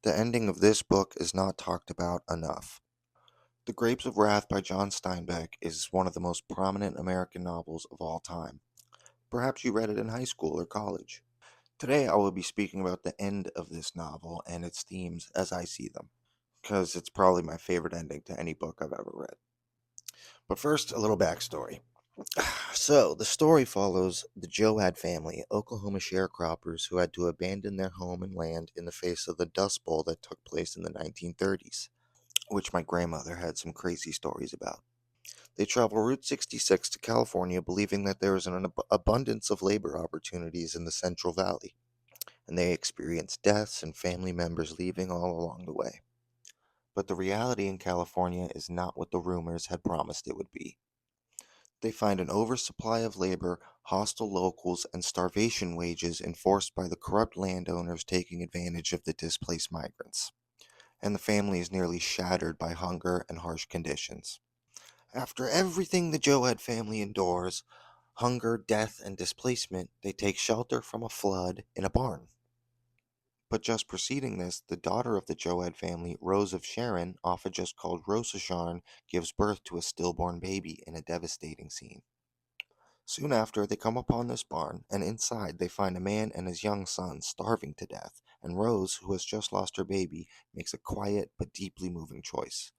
The ending of this book is not talked about enough. The Grapes of Wrath by John Steinbeck is one of the most prominent American novels of all time. Perhaps you read it in high school or college. Today I will be speaking about the end of this novel and its themes as I see them, because it's probably my favorite ending to any book I've ever read. But first, a little backstory. So, the story follows the Joad family, Oklahoma sharecroppers who had to abandon their home and land in the face of the Dust Bowl that took place in the 1930s, which my grandmother had some crazy stories about. They travel Route 66 to California believing that there is an abundance of labor opportunities in the Central Valley, and they experience deaths and family members leaving all along the way. But the reality in California is not what the rumors had promised it would be. They find an oversupply of labor, hostile locals, and starvation wages enforced by the corrupt landowners taking advantage of the displaced migrants. And the family is nearly shattered by hunger and harsh conditions. After everything the Joad family endures, hunger, death, and displacement, they take shelter from a flood in a barn. But just preceding this, the daughter of the Joad family, Rose of Sharon, often just called Rosasharn, gives birth to a stillborn baby in a devastating scene. Soon after, they come upon this barn, and inside they find a man and his young son starving to death, and Rose, who has just lost her baby, makes a quiet but deeply moving choice.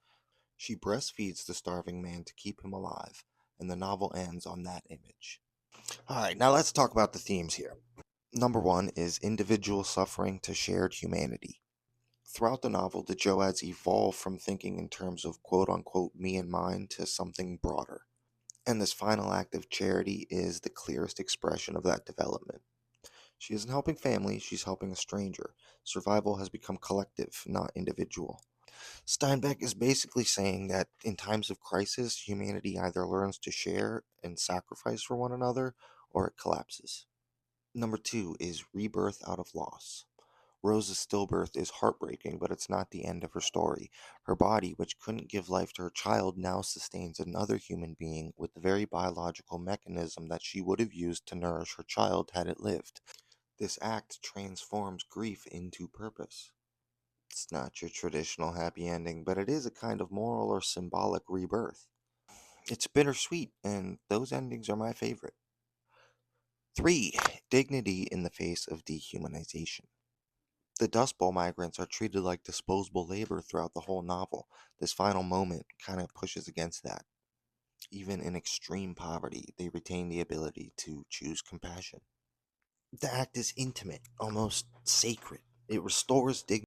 She breastfeeds the starving man to keep him alive, and the novel ends on that image. Alright, now let's talk about the themes here. Number one is individual suffering to shared humanity. Throughout the novel, the Joads evolve from thinking in terms of quote unquote me and mine to something broader. And this final act of charity is the clearest expression of that development. She isn't helping family, she's helping a stranger. Survival has become collective, not individual. Steinbeck is basically saying that in times of crisis, humanity either learns to share and sacrifice for one another, or it collapses. Number two is rebirth out of loss. Rose's stillbirth is heartbreaking, but it's not the end of her story. Her body, which couldn't give life to her child, now sustains another human being with the very biological mechanism that she would have used to nourish her child had it lived. This act transforms grief into purpose. It's not your traditional happy ending, but it is a kind of moral or symbolic rebirth. It's bittersweet, and those endings are my favorite. 3. Dignity in the face of dehumanization. The Dust Bowl migrants are treated like disposable labor throughout the whole novel. This final moment kind of pushes against that. Even in extreme poverty, they retain the ability to choose compassion. The act is intimate, almost sacred. It restores dignity